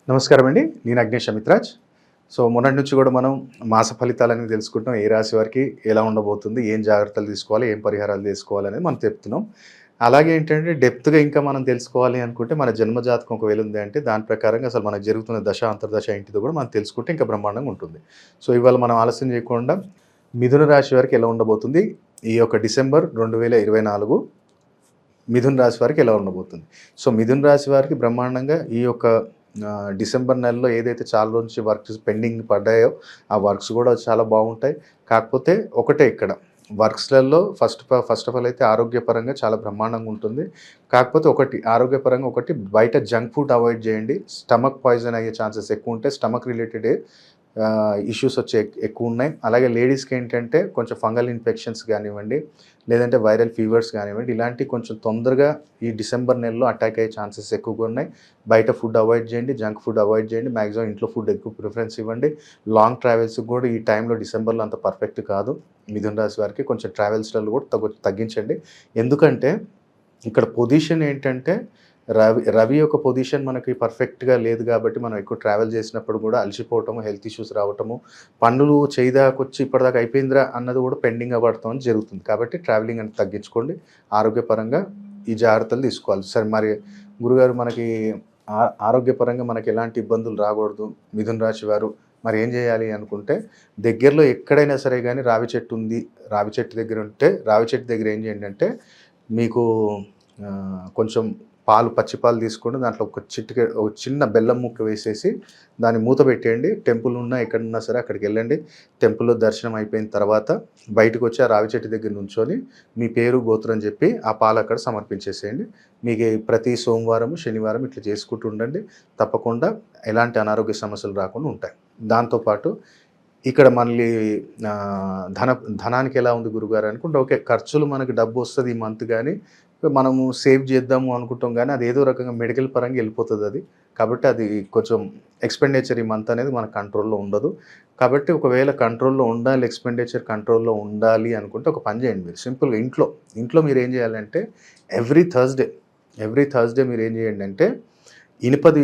నమస్కారం అండి. నేను అగ్నేష్ అమిత్రాజ్. సో, మొన్నటి నుంచి కూడా మనం మాస ఫలితాలని తెలుసుకుంటున్నాం. ఏ రాశి వారికి ఎలా ఉండబోతుంది, ఏం జాగ్రత్తలు తీసుకోవాలి, ఏం పరిహారాలు తీసుకోవాలనేది మనం చెప్తున్నాం. అలాగే ఏంటంటే డెప్త్‌గా ఇంకా మనం తెలుసుకోవాలి అనుకుంటే మన జన్మ జాతకం ఒకవేళ ఉంది అంటే దాని ప్రకారంగా అసలు మనకు జరుగుతున్న దశ, అంతర్దశ ఏంటిదో కూడా మనం తెలుసుకుంటే ఇంకా బ్రహ్మాండంగా ఉంటుంది. సో, ఇవాళ మనం ఆలస్యం చేయకుండా మిథున రాశి వారికి ఎలా ఉండబోతుంది, ఈ యొక్క డిసెంబర్ 2024 మిథున రాశి వారికి ఎలా ఉండబోతుంది. సో, మిథున రాశి వారికి బ్రహ్మాండంగా ఈ యొక్క డిసెంబర్ నెలలో ఏదైతే చాలా రోజుల నుంచి వర్క్స్ పెండింగ్ పడ్డాయో ఆ వర్క్స్ కూడా చాలా బాగుంటాయి. కాకపోతే ఒకటే ఇక్కడ వర్క్స్‌లలో ఫస్ట్ ఆఫ్ ఆల్ అయితే ఆరోగ్యపరంగా చాలా బ్రహ్మాండంగా ఉంటుంది. కాకపోతే ఒకటి ఆరోగ్యపరంగా ఒకటి బయట జంక్ ఫుడ్ అవాయిడ్ చేయండి. స్టమక్ పాయిజన్ అయ్యే ఛాన్సెస్ ఎక్కువ ఉంటాయి. స్టమక్ రిలేటెడ్ ఇష్యూస్ వచ్చే ఎక్కువ ఉన్నాయి. అలాగే లేడీస్‌కి ఏంటంటే కొంచెం ఫంగల్ ఇన్ఫెక్షన్స్ కానివ్వండి, లేదంటే వైరల్ ఫీవర్స్ కానివ్వండి, ఇలాంటివి కొంచెం తొందరగా ఈ డిసెంబర్ నెలలో అటాక్ అయ్యే ఛాన్సెస్ ఎక్కువగా ఉన్నాయి. బయట ఫుడ్ అవాయిడ్ చేయండి, జంక్ ఫుడ్ అవాయిడ్ చేయండి. మ్యాక్సిమం ఇంట్లో ఫుడ్ ఎక్కువ ప్రిఫరెన్స్ ఇవ్వండి. లాంగ్ ట్రావెల్స్‌కి కూడా ఈ టైంలో డిసెంబర్‌లో అంత పర్ఫెక్ట్ కాదు. మిథున రాశి వారికి కొంచెం ట్రావెల్స్‌లలో కూడా తగ్గించండి. ఎందుకంటే ఇక్కడ పొజిషన్ ఏంటంటే రవి యొక్క పొజిషన్ మనకి పర్ఫెక్ట్‌గా లేదు కాబట్టి మనం ఎక్కువ ట్రావెల్ చేసినప్పుడు కూడా అలసిపోవటము, హెల్త్ ఇష్యూస్ రావటము, పనులు చేయిదాకొచ్చి ఇప్పటిదాకా అయిపోయిందిరా అన్నది కూడా పెండింగ్ అవ్వడం జరుగుతుంది. కాబట్టి ట్రావెలింగ్ అనేది తగ్గించుకోండి. ఆరోగ్యపరంగా ఈ జాగ్రత్తలు తీసుకోవాలి. సరే మరి గురుగారు మనకి ఆరోగ్యపరంగా మనకి ఎలాంటి ఇబ్బందులు రాకూడదు మిథున రాశి వారు మరి ఏం చేయాలి అనుకుంటే దగ్గరలో ఎక్కడైనా సరే కానీ రావి చెట్టు ఉంది. రావి చెట్టు దగ్గర ఉంటే రావి చెట్టు దగ్గర ఏం చేయండి అంటే మీకు కొంచెం పచ్చి పాలు తీసుకోండి. దాంట్లో ఒక చిన్న బెల్లం ముక్క వేసేసి దాన్ని మూత పెట్టేయండి. టెంపుల్ ఉన్నా ఎక్కడున్నా సరే అక్కడికి వెళ్ళండి. టెంపుల్లో దర్శనం అయిపోయిన తర్వాత బయటకు వచ్చి ఆ రావి చెట్టు దగ్గర నుంచొని మీ పేరు, గోత్రం చెప్పి ఆ పాలు అక్కడ సమర్పించేసేయండి. మీకు ప్రతి సోమవారం, శనివారం ఇట్లా చేసుకుంటూ ఉండండి. తప్పకుండా ఎలాంటి అనారోగ్య సమస్యలు రాకుండా ఉంటాయి. దాంతోపాటు ఇక్కడ మళ్ళీ ధనానికి ఎలా ఉంది గురుగారు అనుకుంటే ఓకే, ఖర్చులు మనకి డబ్బు వస్తుంది ఈ మంత్ కానీ మనము సేవ్ చేద్దాము అనుకుంటాం కానీ అది ఏదో రకంగా మెడికల్ పరంగా వెళ్ళిపోతుంది అది. కాబట్టి అది కొంచెం ఎక్స్‌పెండిచర్ ఈ మంత్ అనేది మన కంట్రోల్‌లో ఉండదు. కాబట్టి ఒకవేళ కంట్రోల్‌లో ఉండాలి, ఎక్స్‌పెండిచర్ కంట్రోల్‌లో ఉండాలి అనుకుంటే ఒక పని చేయండి మీరు సింపుల్‌గా ఇంట్లో మీరు ఏం చేయాలంటే ఎవ్రీ థర్స్‌డే మీరు ఏం చేయండి అంటే ఇనుపది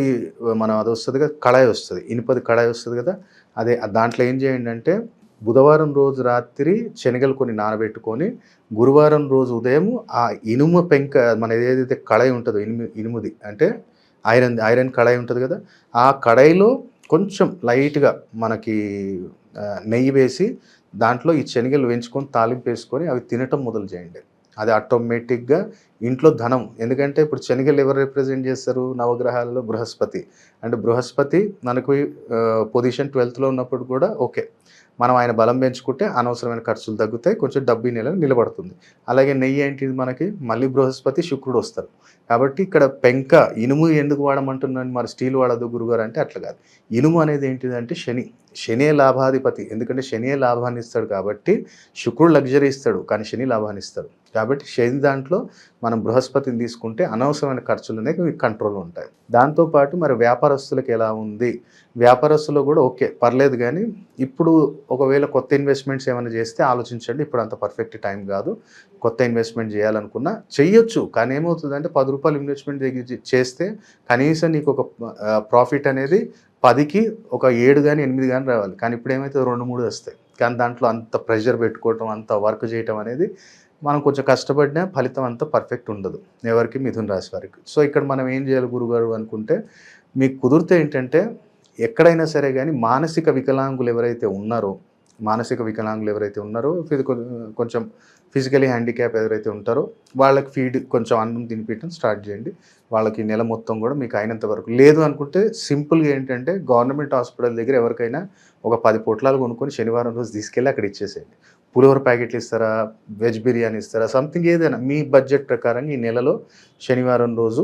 అది వస్తుంది కదా, కడాయి వస్తుంది, ఇనుపది కడాయి వస్తుంది కదా, అదే దాంట్లో ఏం చేయండి అంటే బుధవారం రోజు రాత్రి శనగలు కొన్ని నానబెట్టుకొని గురువారం రోజు ఉదయం ఆ ఇనుము పెంక మన ఏదైతే కడాయి ఉంటుందో ఇనుముది అంటే ఐరన్ కడాయి ఉంటుంది కదా, ఆ కడాయిలో కొంచెం లైట్గా మనకి నెయ్యి వేసి దాంట్లో ఈ శనగలు వేయించుకొని తాలింపు వేసుకొని అవి తినటం మొదలు చేయండి. అది ఆటోమేటిక్గా ఇంట్లో ధనం. ఎందుకంటే ఇప్పుడు శనగలు ఎవరు రిప్రజెంట్ చేస్తారు నవగ్రహాలలో? బృహస్పతి. అంటే బృహస్పతి మనకు పొజిషన్ 12థ్‌లో ఉన్నప్పుడు కూడా ఓకే, మనం ఆయన బలం పెంచుకుంటే అనవసరమైన ఖర్చులు తగ్గుతాయి, కొంచెం డబ్బు ఈ నెల నిలబడుతుంది. అలాగే నెయ్యి ఏంటిది మనకి మళ్ళీ బృహస్పతి, శుక్రుడు వస్తారు. కాబట్టి ఇక్కడ ఇనుము ఎందుకు వాడమంటున్నాను, మరి స్టీల్ వాడదు గురుగారు అంటే అట్లా కాదు. ఇనుము అనేది ఏంటిదంటే శనే లాభాధిపతి. ఎందుకంటే శనియే లాభాన్ని ఇస్తాడు కాబట్టి శుక్రుడు లగ్జరీ ఇస్తాడు కానీ శని లాభాన్ని ఇస్తాడు. కాబట్టి శని దాంట్లో మనం బృహస్పతిని తీసుకుంటే అనవసరమైన ఖర్చులు అనేవి మీకు కంట్రోల్లో ఉంటాయి. దాంతోపాటు మరి వ్యాపారస్తులకు ఎలా ఉంది? వ్యాపారస్తులు కూడా ఓకే పర్లేదు కానీ ఇప్పుడు ఒకవేళ కొత్త ఇన్వెస్ట్మెంట్స్ ఏమైనా చేస్తే ఆలోచించండి. ఇప్పుడు అంత పర్ఫెక్ట్ టైం కాదు. కొత్త ఇన్వెస్ట్మెంట్ చేయాలనుకున్నా చెయ్యొచ్చు, కానీ ఏమవుతుందంటే ₹10 ఇన్వెస్ట్మెంట్ చేస్తే కనీసం నీకు ఒక ప్రాఫిట్ అనేది 10కి ఒక 7 కానీ 8 కానీ రావాలి. కానీ ఇప్పుడు ఏమైతే 2, 3 వస్తాయి. కానీ దాంట్లో అంత ప్రెషర్ పెట్టుకోవటం, అంత వర్క్ చేయటం అనేది మనం కొంచెం కష్టపడినా ఫలితం అంత పర్ఫెక్ట్ ఉండదు ఎవరికి, మిథున రాశి వారికి. సో ఇక్కడ మనం ఏం చేయాలి గురుగారు అనుకుంటే మీకు కుదిరితే ఏంటంటే ఎక్కడైనా సరే కానీ మానసిక వికలాంగులు ఎవరైతే ఉన్నారో కొంచెం ఫిజికలీ హ్యాండిక్యాప్ ఎవరైతే ఉంటారో వాళ్ళకి ఫీడ్ కొంచెం అన్నం తినిపించడం స్టార్ట్ చేయండి. వాళ్ళకి నెల మొత్తం కూడా మీకు అయినంత వరకు. లేదు అనుకుంటే సింపుల్గా ఏంటంటే గవర్నమెంట్ హాస్పిటల్ దగ్గర ఎవరికైనా ఒక 10 పొట్లాలు కొనుక్కొని శనివారం రోజు తీసుకెళ్ళి అక్కడ ఇచ్చేసేయండి. పులిహోర ప్యాకెట్లు ఇస్తారా, వెజ్ బిర్యానీ ఇస్తారా, సంథింగ్ ఏదైనా మీ బడ్జెట్ ప్రకారంగా ఈ నెలలో శనివారం రోజు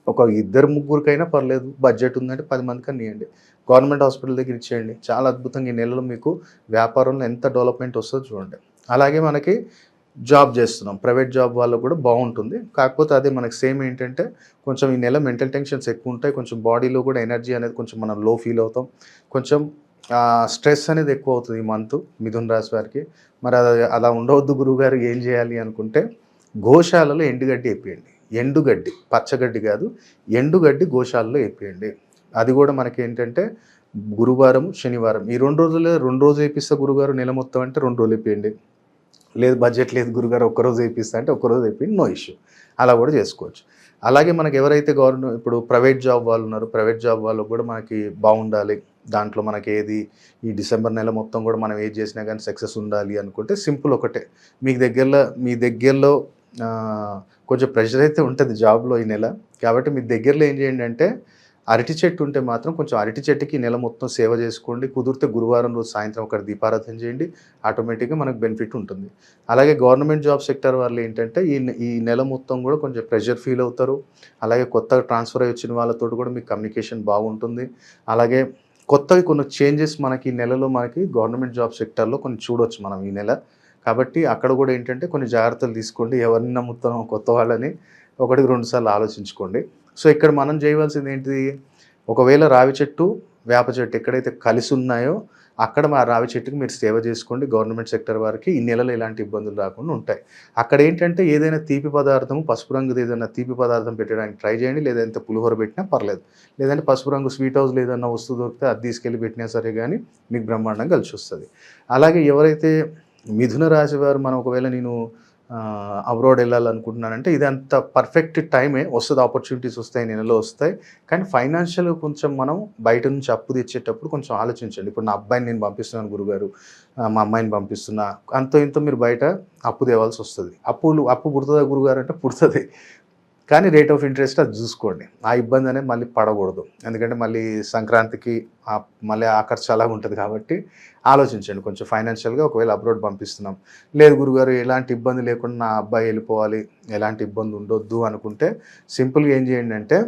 ఒక 2, 3కైనా పర్లేదు, బడ్జెట్ ఉందంటే 10 మందికన్నా ఇవ్వండి. గవర్నమెంట్ హాస్పిటల్ దగ్గర ఇచ్చేయండి. చాలా అద్భుతంగా ఈ నెలలో మీకు వ్యాపారంలో ఎంత డెవలప్మెంట్ వస్తుందో చూడండి. అలాగే మనకి జాబ్ చేస్తున్నాం, ప్రైవేట్ జాబ్ వాళ్ళకు కూడా బాగుంటుంది. కాకపోతే అదే మనకి సేమ్ ఏంటంటే కొంచెం ఈ నెల మెంటల్ టెన్షన్స్ ఎక్కువ ఉంటాయి. కొంచెం బాడీలో కూడా ఎనర్జీ అనేది కొంచెం మనం లో ఫీల్ అవుతాం. కొంచెం స్ట్రెస్ అనేది ఎక్కువ అవుతుంది ఈ మంత్ మిథున రాశి వారికి. మరి అలా ఉండవద్దు గురువుగారు, ఏం చేయాలి అనుకుంటే గోశాలలో ఎండుగడ్డి వేపియండి. ఎండుగడ్డి, పచ్చగడ్డి కాదు, ఎండుగడ్డి గోశాలలో వేపియండి. అది కూడా మనకి ఏంటంటే గురువారం, శనివారం ఈ 2 రోజుల్లో 2 రోజులు ఏపిస్తా గురుగారు నెల మొత్తం అంటే 2 రోజులు ఏపియండి. లేదు బడ్జెట్ లేదు గురుగారు ఒక్కరోజు ఏపిస్తా అంటే ఒక్కరోజు ఏపియండి. No issue. అలా కూడా చేసుకోవచ్చు. అలాగే మనకు ఎవరైతే ఇప్పుడు ప్రైవేట్ జాబ్ వాళ్ళు ఉన్నారు. ప్రైవేట్ జాబ్ వాళ్ళకి కూడా మనకి బాగుండాలి. దాంట్లో మనకి ఏది ఈ డిసెంబర్ నెల మొత్తం కూడా మనం ఏది చేసినా కానీ సక్సెస్ ఉండాలి అనుకుంటే సింపుల్ ఒకటే. మీ దగ్గరలో కొంచెం ప్రెషర్ అయితే ఉంటుంది జాబ్‌లో ఈ నెల. కాబట్టి మీ దగ్గరలో ఏం చేయండి అంటే అరటి చెట్టు ఉంటే మాత్రం కొంచెం అరటి చెట్టుకి నెల మొత్తం సేవ చేసుకోండి. కుదిరితే గురువారం రోజు సాయంత్రం ఒకటి దీపారాధన చేయండి. ఆటోమేటిక్‌గా మనకు బెనిఫిట్ ఉంటుంది. అలాగే గవర్నమెంట్ జాబ్ సెక్టార్ వాళ్ళు ఏంటంటే ఈ నెల మొత్తం కూడా కొంచెం ప్రెషర్ ఫీల్ అవుతారు. అలాగే కొత్తగా ట్రాన్స్‌ఫర్ అయ్యి వచ్చిన వాళ్ళతోటి కూడా మీకు కమ్యూనికేషన్ బాగుంటుంది. అలాగే కొత్తవి కొన్ని చేంజెస్ మనకి ఈ నెలలో మనకి గవర్నమెంట్ జాబ్ సెక్టార్‌లో కొన్ని చూడొచ్చు మనం ఈ నెల. కాబట్టి అక్కడ కూడా ఏంటంటే కొన్ని జాగ్రత్తలు తీసుకోండి. ఎవరిని నమ్ముతున్నామో కొత్త వాళ్ళని ఒకటికి 2 సార్లు ఆలోచించుకోండి. సో, ఇక్కడ మనం చేయవలసింది ఏంటిది? ఒకవేళ రావి చెట్టు, వేప చెట్టు ఎక్కడైతే కలిసి ఉన్నాయో అక్కడ మా రావి చెట్టుకి మీరు సేవ చేసుకోండి. గవర్నమెంట్ సెక్టర్ వారికి ఈ నెలలో ఎలాంటి ఇబ్బందులు రాకుండా ఉంటాయి. అక్కడ ఏంటంటే ఏదైనా తీపి పదార్థం, పసుపు రంగుది ఏదైనా తీపి పదార్థం పెట్టడానికి ట్రై చేయండి. లేదంటే పులిహోర పెట్టినా పర్లేదు. లేదంటే పసుపు రంగు స్వీట్ హౌస్‌లో ఏదన్నా వస్తువు దొరికితే అది తీసుకెళ్ళి పెట్టినా సరే గానీ మీకు బ్రహ్మాండంగా కలిసొస్తది. అలాగే ఎవరైతే మిథున రాశి వారు మనం ఒకవేళ నేను అబ్రాడ్ వెళ్ళాలనుకుంటున్నానంటే ఇదంతా పర్ఫెక్ట్ టైమే. వస్తది, ఆపర్చునిటీస్ వస్తాయి, నెలలో వస్తాయి. కానీ ఫైనాన్షియల్‌గా కొంచెం మనం బయట నుంచి అప్పు తెచ్చేటప్పుడు కొంచెం ఆలోచించండి. ఇప్పుడు నా అబ్బాయిని నేను పంపిస్తున్నాను గురుగారు, మా అమ్మాయిని పంపిస్తున్నా. అంతో ఇంతో మీరు బయట అప్పు తేవాల్సొస్తది. అప్పు పుడతదా గురుగారు అంటే పుడతది. కానీ రేట్ ఆఫ్ ఇంట్రెస్ట్ అది చూసుకోండి. ఆ ఇబ్బంది అనేది మళ్ళీ పడకూడదు. ఎందుకంటే మళ్ళీ సంక్రాంతికి మళ్ళీ ఆ ఖర్చు అలాగా ఉంటుంది కాబట్టి ఆలోచించండి కొంచెం ఫైనాన్షియల్‌గా. ఒకవేళ అబ్రాడ్ పంపిస్తున్నాం. లేదు గురుగారు ఎలాంటి ఇబ్బంది లేకుండా నా అబ్బాయి వెళ్ళిపోవాలి, ఎలాంటి ఇబ్బంది ఉండొద్దు అనుకుంటే సింపుల్‌గా ఏం చేయండి అంటే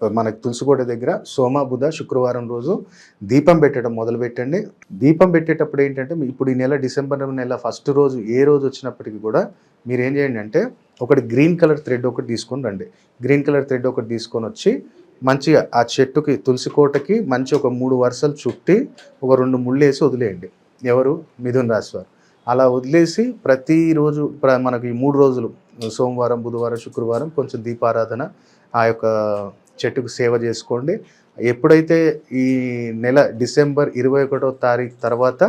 మనకి తులసికోట దగ్గర సోమ, బుధ, శుక్రవారం రోజు దీపం పెట్టడం మొదలుపెట్టండి. దీపం పెట్టేటప్పుడు ఏంటంటే ఇప్పుడు ఈ నెల డిసెంబర్ నెల ఫస్ట్ రోజు ఏ రోజు వచ్చినప్పటికీ కూడా మీరేం చేయండి అంటే ఒకటి గ్రీన్ కలర్ థ్రెడ్ ఒకటి తీసుకొని రండి. గ్రీన్ కలర్ థ్రెడ్ ఒకటి తీసుకొని వచ్చి మంచిగా ఆ చెట్టుకి తులసి కోటకి మంచి ఒక 3 వరుసలు చుట్టి ఒక 2 ముళ్ళేసి వదిలేయండి. ఎవరు? మిథున రాశి వారు. అలా వదిలేసి ప్రతిరోజు మనకి 3 రోజులు సోమవారం, బుధవారం, శుక్రవారం కొంచెం దీపారాధన ఆ యొక్క చెట్టుకు సేవ చేసుకోండి. ఎప్పుడైతే ఈ నెల డిసెంబర్ 21వ తారీఖు తర్వాత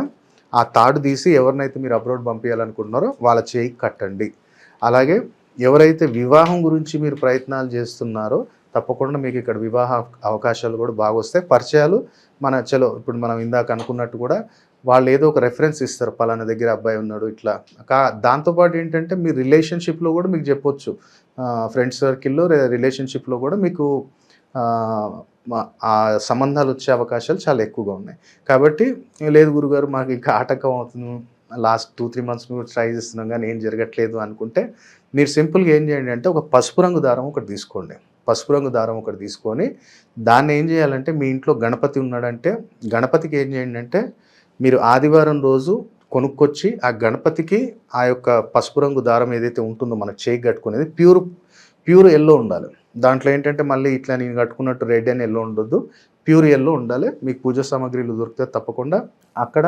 ఆ తాడు తీసి ఎవరినైతే మీరు అబ్రాడ్ పంపించాలనుకుంటున్నారో వాళ్ళ చేయికి కట్టండి. అలాగే ఎవరైతే వివాహం గురించి మీరు ప్రయత్నాలు చేస్తున్నారో తప్పకుండా మీకు ఇక్కడ వివాహ అవకాశాలు కూడా బాగా వస్తాయి. పరిచయాలు ఇప్పుడు మనం ఇందాక అనుకున్నట్టు కూడా వాళ్ళు ఏదో ఒక రెఫరెన్స్ ఇస్తారు. పలానా దగ్గర అబ్బాయి ఉన్నాడు ఇట్లా. దాంతోపాటు ఏంటంటే మీ రిలేషన్షిప్లో కూడా మీకు చెప్పొచ్చు. ఫ్రెండ్స్ సర్కిల్లో రిలేషన్షిప్లో కూడా మీకు ఆ సంబంధాలు వచ్చే అవకాశాలు చాలా ఎక్కువగా ఉన్నాయి. కాబట్టి లేదు గురుగారు మాకు ఇంకా ఆటంకం అవుతుంది, లాస్ట్ 2-3 మంత్స్ కూడా ట్రై చేస్తున్నాం కానీ ఏం జరగట్లేదు అనుకుంటే మీరు సింపుల్గా ఏం చేయండి అంటే ఒక పసుపు రంగు దారం ఒకటి తీసుకోండి. పసుపు రంగు దారం ఒకటి తీసుకొని దాన్ని ఏం చేయాలంటే మీ ఇంట్లో గణపతి ఉన్నాడంటే గణపతికి ఏం చేయండి అంటే మీరు ఆదివారం రోజు కొనుక్కొచ్చి ఆ గణపతికి ఆ యొక్క పసుపు రంగు దారం ఏదైతే ఉంటుందో మన చేయికి కట్టుకునేది ప్యూర్ ఎల్లో ఉండాలి. దాంట్లో ఏంటంటే మళ్ళీ ఇట్లా నేను కట్టుకున్నట్టు రెడ్ అండ్ ఎల్లో ఉండొద్దు, ప్యూర్ ఎల్లో ఉండాలి. మీకు పూజా సామాగ్రిలు దొరికితే తప్పకుండా అక్కడ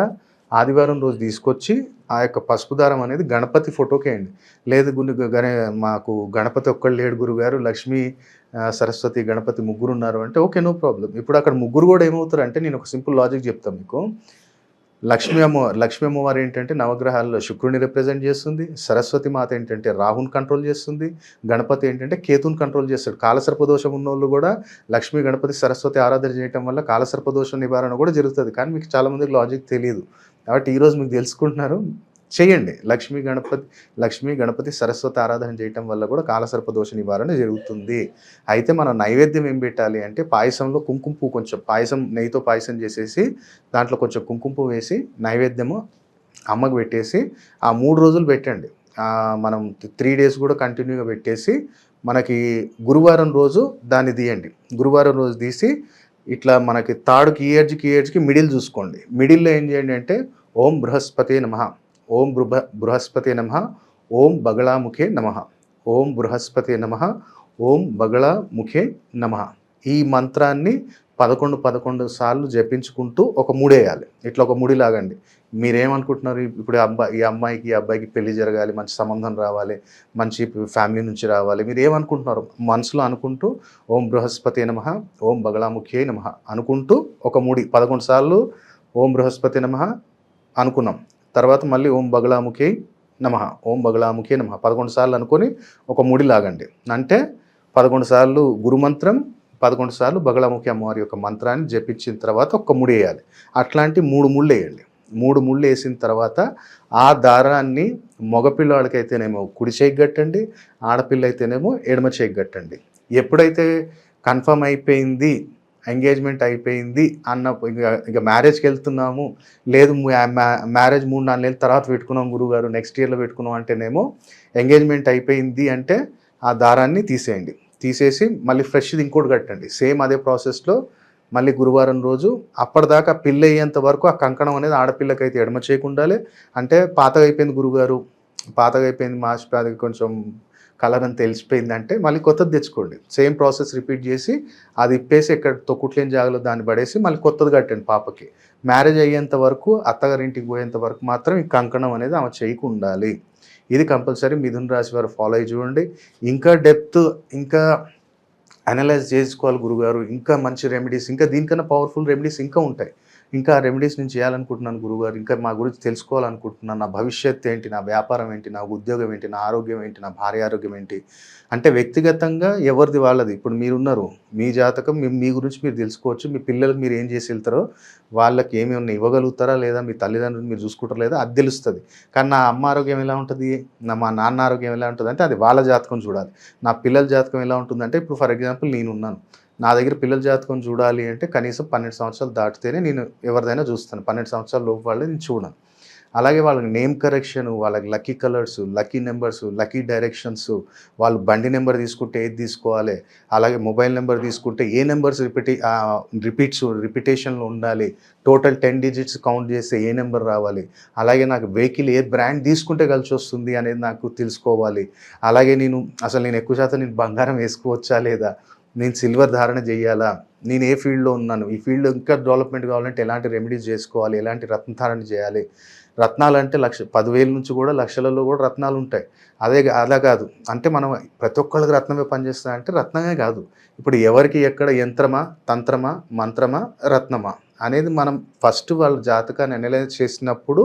ఆదివారం రోజు తీసుకొచ్చి ఆ యొక్క పసుపు దారం అనేది గణపతి ఫోటోకి వేయండి. లేదు మాకు గణపతి ఒక్కళ్ళు లేడు గురుగారు, లక్ష్మీ సరస్వతి గణపతి ముగ్గురు ఉన్నారు అంటే ఓకే, నో ప్రాబ్లం. ఇప్పుడు అక్కడ ముగ్గురు కూడా ఏమవుతారు అంటే నేను ఒక సింపుల్ లాజిక్ చెప్తాను మీకు. లక్ష్మీ అమ్మవారు ఏంటంటే నవగ్రహాల్లో శుక్రుని రిప్రజెంట్ చేస్తుంది. సరస్వతి మాత ఏంటంటే రాహుని కంట్రోల్ చేస్తుంది. గణపతి ఏంటంటే కేతుని కంట్రోల్ చేస్తాడు. కాలసర్పదోషం ఉన్నోళ్ళు కూడా లక్ష్మీ, గణపతి, సరస్వతి ఆరాధన చేయటం వల్ల కాలసర్పదోషం నివారణ కూడా జరుగుతుంది. కానీ మీకు చాలామందికి లాజిక్ తెలియదు. కాబట్టి ఈరోజు మీకు తెలుసుకుంటున్నారు, చేయండి. లక్ష్మీ, గణపతి, సరస్వతి ఆరాధన చేయటం వల్ల కూడా కాలసర్పదోష నివారణ జరుగుతుంది. అయితే మనం నైవేద్యం ఏం పెట్టాలి అంటే పాయసంలో కుంకుమ పువ్వు కొంచెం నెయ్యితో పాయసం చేసేసి దాంట్లో కొంచెం కుంకుమ పువ్వు వేసి నైవేద్యము అమ్మకు పెట్టేసి ఆ 3 రోజులు పెట్టండి. మనం 3 డేస్ కూడా కంటిన్యూగా పెట్టేసి మనకి గురువారం రోజు దాన్ని తీయండి. గురువారం రోజు తీసి ఇట్లా మనకి తాడుకి ఈ ఎడ్జ్కి మిడిల్ చూసుకోండి. మిడిల్లో ఏం చేయండి అంటే ఓం బృహస్పతే నమః, ఓం బృహస్పతే నమః, ఓం బగళాముఖే నమః, ఓం బృహస్పతే నమః, ఓం బగళాముఖే నమః. ఈ మంత్రాన్ని 11 సార్లు జపించుకుంటూ ఒక ముడేయాలి. ఇట్లా ఒక ముడి లాగండి. మీరేమనుకుంటున్నారు? ఇప్పుడు ఈ అమ్మాయికి, ఈ అబ్బాయికి పెళ్లి జరగాలి, మంచి సంబంధం రావాలి, మంచి ఫ్యామిలీ నుంచి రావాలి. మీరేమనుకుంటున్నారు? మనసులో అనుకుంటూ ఓం బృహస్పతే నమః, ఓం బగళాముఖ్యై నమః అనుకుంటూ ఒక ముడి 11 సార్లు ఓం బృహస్పతే నమః అనుకున్నాం. తర్వాత మళ్ళీ ఓం బగళాముఖ్యై నమః, ఓం బగళాముఖ్యై నమః 11 సార్లు అనుకొని ఒక ముడి లాగండి. అంటే 11 సార్లు గురుమంత్రం, 11 సార్లు బగళాముఖి అమ్మవారి యొక్క మంత్రాన్ని జపించిన తర్వాత ఒక్క ముడేయాలి. అట్లాంటి 3 ముళ్ళేయండి. 3 ముళ్ళేసిన తర్వాత ఆ దారాన్ని మగపిల్లాడికైతేనేమో కుడి చేయికి కట్టండి, ఆడపిల్ల అయితేనేమో ఎడమ చేయికి కట్టండి. ఎప్పుడైతే కన్ఫర్మ్ అయిపోయింది, ఎంగేజ్మెంట్ అయిపోయింది ఇక మ్యారేజ్కి వెళ్తున్నాము, లేదు మ్యారేజ్ 3-4 నెలల తర్వాత పెట్టుకున్నాం గురువుగారు, నెక్స్ట్ ఇయర్లో పెట్టుకున్నాం అంటేనేమో ఎంగేజ్మెంట్ అయిపోయింది అంటే ఆ దారాన్ని తీసేయండి. తీసేసి మళ్ళీ ఫ్రెష్ది ఇంకోటి కట్టండి. సేమ్ అదే ప్రాసెస్లో మళ్ళీ గురువారం రోజు అప్పటిదాకా పెళ్ళి అయ్యేంత వరకు ఆ కంకణం అనేది ఆడపిల్లకైతే ఎడమ చేయకుండాలి. అంటే పాతగా అయిపోయింది గురుగారు, పాతగా అయిపోయింది అది కొంచెం కలర్ అని తెలిసిపోయింది అంటే మళ్ళీ కొత్తది తెచ్చుకోండి. సేమ్ ప్రాసెస్ రిపీట్ చేసి అది ఇప్పేసి ఎక్కడ తొక్కుట్లేని జాగలో దాన్ని పడేసి మళ్ళీ కొత్తది కట్టండి పాపకి. మ్యారేజ్ అయ్యేంత వరకు, అత్తగారింటికి పోయేంత వరకు మాత్రం ఈ కంకణం అనేది ఆమె చేయకు ఉండాలి. ఇది కంపల్సరీ మిథున రాశి వారు ఫాలో అయ్యి చూడండి. ఇంకా డెప్త్, ఇంకా అనలైజ్ చేసుకోవాలి గురుగారు, ఇంకా మంచి రెమెడీస్, ఇంకా దీనికన్నా పవర్ఫుల్ రెమెడీస్ ఇంకా ఉంటాయి, ఇంకా ఆ రెమెడీస్ నేను చేయాలనుకుంటున్నాను గురుగారు, ఇంకా మా గురించి తెలుసుకోవాలనుకుంటున్నాను, నా భవిష్యత్తు ఏంటి, నా వ్యాపారం ఏంటి, నా ఉద్యోగం ఏంటి, నా ఆరోగ్యం ఏంటి, నా భార్య ఆరోగ్యం ఏంటి, అంటే వ్యక్తిగతంగా ఎవరిది వాళ్ళది. ఇప్పుడు మీరున్నారు, మీ జాతకం మీ గురించి మీరు తెలుసుకోవచ్చు. మీ పిల్లలకు మీరు ఏం చేసి వెళ్తారో, వాళ్ళకి ఏమేమి ఇవ్వగలుగుతారా లేదా, మీ తల్లిదండ్రులు మీరు చూసుకుంటారా లేదా అది తెలుస్తుంది. కానీ నా అమ్మ ఆరోగ్యం ఎలా ఉంటుంది, మా నాన్న ఆరోగ్యం ఎలా ఉంటుంది అంటే అది వాళ్ళ జాతకం చూడాలి. నా పిల్లల జాతకం ఎలా ఉంటుందంటే, ఇప్పుడు ఫర్ ఎగ్జాంపుల్ నేనున్నాను, నా దగ్గర పిల్లల జాతకం చూడాలి అంటే కనీసం 12 సంవత్సరాలు దాటితేనే నేను ఎవరిదైనా చూస్తాను. 12 సంవత్సరాల లోపు వాళ్ళని నేను చూడను. అలాగే వాళ్ళకి నేమ్ కరెక్షన్, వాళ్ళకి lucky colours, lucky numbers, lucky directions, వాళ్ళు బండి నెంబర్ తీసుకుంటే ఏది తీసుకోవాలి, అలాగే మొబైల్ నెంబర్ తీసుకుంటే ఏ నెంబర్స్ రిపిటేషన్లో ఉండాలి, టోటల్ 10 డిజిట్స్ కౌంట్ చేస్తే ఏ నెంబర్ రావాలి, అలాగే నాకు వెహికల్ ఏ బ్రాండ్ తీసుకుంటే కలిసి వస్తుంది అనేది నాకు తెలుసుకోవాలి, అలాగే నేను ఎక్కువ శాతం నేను బంగారం వేసుకోవచ్చా లేదా, నేను సిల్వర్ ధారణ చేయాలా, నేను ఏ ఫీల్డ్లో ఉన్నాను, ఈ ఫీల్డ్లో ఇంకా డెవలప్మెంట్ కావాలంటే ఎలాంటి రెమెడీస్ చేసుకోవాలి, ఎలాంటి రత్నధారణ చేయాలి. రత్నాలు అంటే 10,000 నుంచి కూడా లక్షలలో కూడా రత్నాలు ఉంటాయి. అలా కాదు అంటే మనం ప్రతి ఒక్కళ్ళకి రత్నమే పనిచేస్తుంది అంటే రత్నమే కాదు. ఇప్పుడు ఎవరికి ఎక్కడ యంత్రమా, తంత్రమా, మంత్రమా, రత్నమా అనేది మనం ఫస్ట్ వాళ్ళ జాతకాన్ని అనలైజ్ చేసినప్పుడు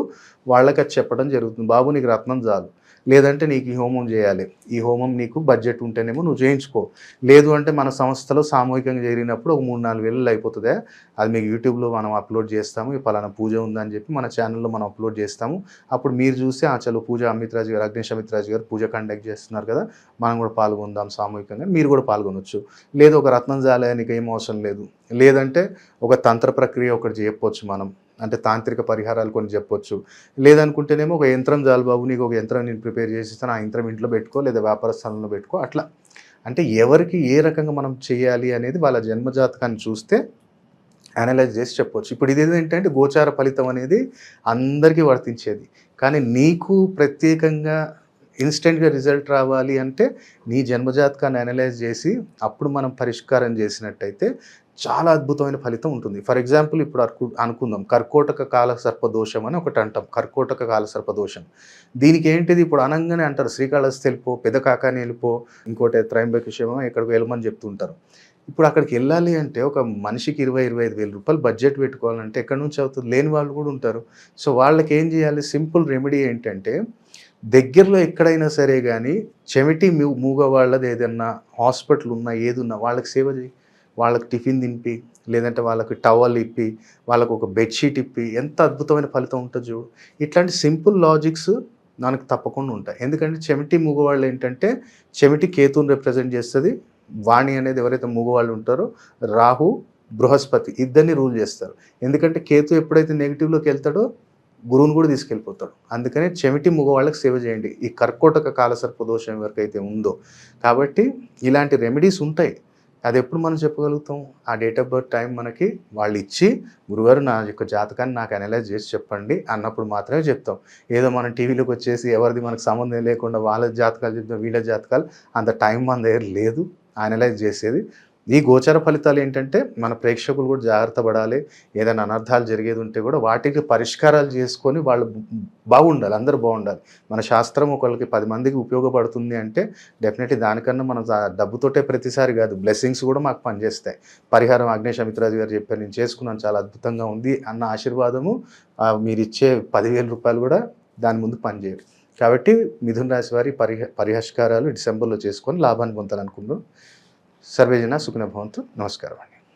వాళ్ళకి అది చెప్పడం జరుగుతుంది. బాబు నీకు రత్నం చాలు, లేదంటే నీకు ఈ హోమం చేయాలి, ఈ హోమం నీకు బడ్జెట్ ఉంటేనేమో నువ్వు చేయించుకో, లేదు అంటే మన సంస్థలో సామూహికంగా చేరినప్పుడు ఒక 3-4 వేలు అయిపోతుంది. అది మీకు యూట్యూబ్లో మనం అప్లోడ్ చేస్తాము, ఈ పలానా పూజ ఉందని చెప్పి మన ఛానల్లో మనం అప్లోడ్ చేస్తాము. అప్పుడు మీరు చూసి చలో పూజ అమిత్రాజ్ గారు, అగ్నేష్ అమిత్రాజ్ గారు పూజ కండక్ట్ చేస్తున్నారు కదా, మనం కూడా పాల్గొందాం సామూహికంగా, మీరు కూడా పాల్గొనవచ్చు. లేదు ఒక రత్నం జాలే నీకు ఏం అవసరం లేదు, లేదంటే ఒక తంత్ర ప్రక్రియ ఒకటి చేయవచ్చు మనం, అంటే తాంత్రిక పరిహారాలు కొన్ని చెప్పొచ్చు. లేదనుకుంటేనేమో ఒక యంత్రం చాలు బాబు, నీకు ఒక యంత్రం నేను ప్రిపేర్ చేసి ఇస్తాను, ఆ యంత్రం ఇంట్లో పెట్టుకో లేదా వ్యాపార స్థలంలో పెట్టుకో. అట్లా అంటే ఎవరికి ఏ రకంగా మనం చేయాలి అనేది వాళ్ళ జన్మజాతకాన్ని చూస్తే అనలైజ్ చేసి చెప్పవచ్చు. ఇప్పుడు ఇది ఏంటంటే గోచార ఫలితం అనేది అందరికీ వర్తించేది, కానీ నీకు ప్రత్యేకంగా ఇన్స్టెంట్గా రిజల్ట్ రావాలి అంటే నీ జన్మజాతకాన్ని అనలైజ్ చేసి అప్పుడు మనం పరిష్కారం చేసినట్టయితే చాలా అద్భుతమైన ఫలితం ఉంటుంది. ఫర్ ఎగ్జాంపుల్ ఇప్పుడు అనుకుందాం, కర్కోటక కాల సర్పదోషం అని ఒకటి అంటాం. కర్కోటక కాల సర్పదోషం దీనికి ఏంటిది, ఇప్పుడు అనగానే అంటారు శ్రీకాళహస్తి వెళ్ళిపో, పెద్ద కాకాని వెళ్ళిపో, ఇంకోటి త్రయంబకేశ్వరం ఎక్కడికి వెళ్ళమని చెప్తుంటారు. ఇప్పుడు అక్కడికి వెళ్ళాలి అంటే ఒక మనిషికి 20-25 వేల రూపాయలు బడ్జెట్ పెట్టుకోవాలంటే ఎక్కడి నుంచి అవుతుంది, లేని వాళ్ళు కూడా ఉంటారు. సో వాళ్ళకి ఏం చేయాలి, సింపుల్ రెమెడీ ఏంటంటే దగ్గరలో ఎక్కడైనా సరే కానీ చెమిటి మూగ వాళ్ళది ఏదన్నా హాస్పిటల్ ఉన్నా ఏది ఉన్నా వాళ్ళకి సేవ చేయి, వాళ్ళకి టిఫిన్ తినిపి, లేదంటే వాళ్ళకి టవల్ ఇప్పి, వాళ్ళకు ఒక బెడ్షీట్ ఇప్పి, ఎంత అద్భుతమైన ఫలితం ఉంటుంది చూడు. ఇట్లాంటి సింపుల్ లాజిక్స్ మనకు తప్పకుండా ఉంటాయి. ఎందుకంటే చెమిటి మూగవాళ్ళు ఏంటంటే చెమిటి కేతుని రిప్రజెంట్ చేస్తుంది, వాణి అనేది ఎవరైతే మూగవాళ్ళు ఉంటారో రాహు బృహస్పతి ఇద్దరిని రూల్ చేస్తారు. ఎందుకంటే కేతు ఎప్పుడైతే నెగిటివ్లోకి వెళ్తాడో గురువుని కూడా తీసుకెళ్ళిపోతాడు. అందుకని చెమిటి మూగవాళ్ళకి సేవ చేయండి, ఈ కర్కోటక కాలసర్ప దోషం ఎవరికైతే ఉందో. కాబట్టి ఇలాంటి రెమెడీస్ ఉంటాయి, అది ఎప్పుడు మనం చెప్పగలుగుతాం, ఆ డేట్ ఆఫ్ బర్త్ టైం మనకి వాళ్ళు ఇచ్చి గురుగారు నా యొక్క జాతకాన్ని నాకు అనలైజ్ చేసి చెప్పండి అన్నప్పుడు మాత్రమే చెప్తాం. ఏదో మనం టీవీలోకి వచ్చేసి ఎవరిది మనకు సంబంధం లేకుండా వాళ్ళ జాతకాలు చెప్తాం, వీళ్ళ జాతకాలు, అంత టైం మన దగ్గర లేదు అనలైజ్ చేసేది. ఈ గోచర ఫలితాలు ఏంటంటే మన ప్రేక్షకులు కూడా జాగ్రత్త పడాలి. ఏదైనా అనర్థాలు జరిగేది ఉంటే కూడా వాటికి పరిష్కారాలు చేసుకొని వాళ్ళు బాగుండాలి. అందరూ బాగుండాలి. మన శాస్త్రం ఒకళ్ళకి 10 మందికి ఉపయోగపడుతుంది అంటే డెఫినెట్లీ దానికన్నా మనం డబ్బుతోటే ప్రతిసారి కాదు, బ్లెస్సింగ్స్ కూడా మాకు పనిచేస్తాయి. పరిహారం ఆగ్నేష్ అమిత్రాజు గారు చెప్పారు, నేను చేసుకున్నాను, చాలా అద్భుతంగా ఉంది అన్న ఆశీర్వాదము మీరిచ్చే 10,000 రూపాయలు కూడా దాని ముందు పనిచేయరు. కాబట్టి మిథున రాశి వారి పరిష్కారాలు డిసెంబర్లో చేసుకొని లాభాన్ని పొందాలనుకుంటున్నాం. సర్వేజన సుఖినో భవంతు. నమస్కారం అండి.